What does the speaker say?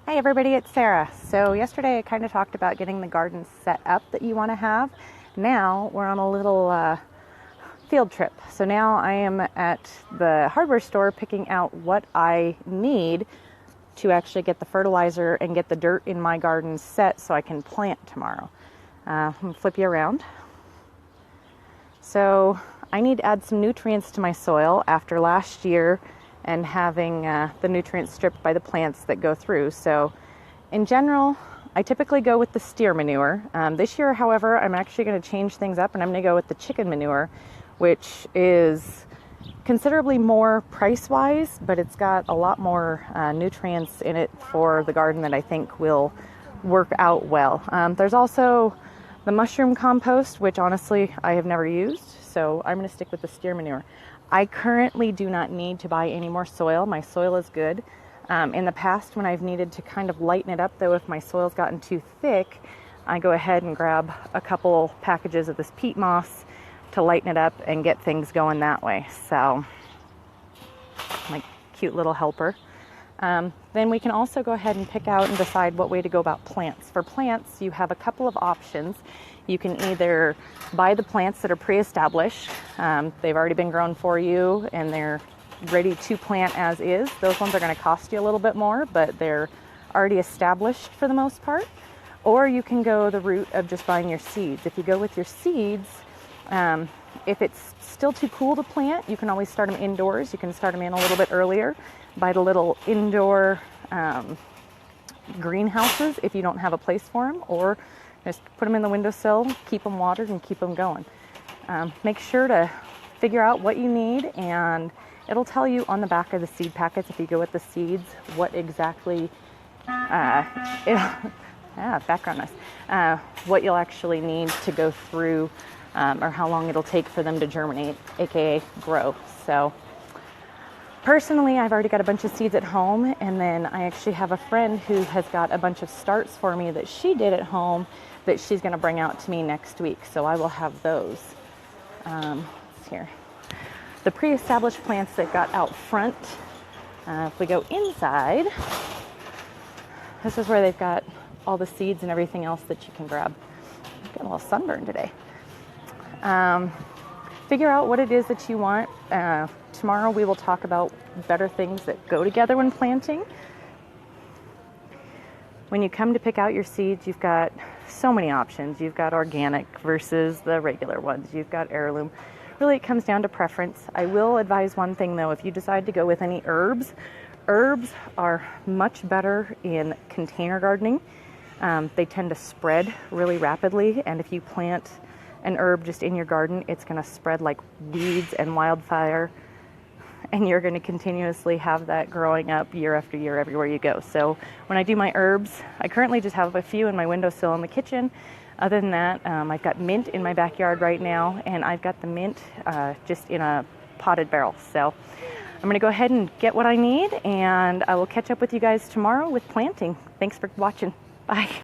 Hi everybody, it's Sarah. So yesterday I kind of talked about getting the garden set up that you want to have. Now we're on a little field trip. So now I am at the hardware store picking out what I need to actually get the fertilizer and get the dirt in my garden set so I can plant tomorrow. I'm going to flip you around. So I need to add some nutrients to my soil after last year and having the nutrients stripped by the plants that go through. So in general, I typically go with the steer manure. This year, however, I'm actually going to change things up and I'm going to go with the chicken manure, which is considerably more price-wise, but it's got a lot more nutrients in it for the garden that I think will work out well. There's also the mushroom compost, which honestly I have never used, so I'm going to stick with the steer manure. I currently do not need to buy any more soil. My soil is good. In the past, when I've needed to kind of lighten it up, though, if my soil's gotten too thick, I go ahead and grab a couple packages of this peat moss to lighten it up and get things going that way. So, my cute little helper. Then we can also go ahead and pick out and decide what way to go about plants. For plants, you have a couple of options. You can either buy the plants that are pre-established. They've already been grown for you and they're ready to plant as is. Those ones are going to cost you a little bit more, but they're already established for the most part. Or you can go the route of just buying your seeds. If you go with your seeds, if it's still too cool to plant, you can always start them indoors. You can start them in a little bit earlier. Buy the little indoor greenhouses if you don't have a place for them, or just put them in the windowsill, keep them watered, and keep them going. Make sure to figure out what you need, and it'll tell you on the back of the seed packets, if you go with the seeds, what exactly, background noise, what you'll actually need to go through, or how long it'll take for them to germinate, aka grow. So personally, I've already got a bunch of seeds at home, and then I actually have a friend who has got a bunch of starts for me that she did at home that she's going to bring out to me next week. So I will have those. Here. The pre-established plants that got out front, if we go inside, this is where they've got all the seeds and everything else that you can grab. I'm getting a little sunburn today. Figure out what it is that you want. Tomorrow we will talk about better things that go together when planting. When you come to pick out your seeds, you've got so many options. You've got organic versus the regular ones. You've got heirloom. Really, it comes down to preference. I will advise one thing though, if you decide to go with any herbs, herbs are much better in container gardening. They tend to spread really rapidly, and if you plant an herb just in your garden, it's going to spread like weeds and wildfire, and you're going to continuously have that growing up year after year everywhere you go. So when I do my herbs, I currently just have a few in my windowsill in the kitchen. Other than that, I've got mint in my backyard right now, and I've got the mint just in a potted barrel. So I'm going to go ahead and get what I need, and I will catch up with you guys tomorrow with planting. Thanks for watching. Bye.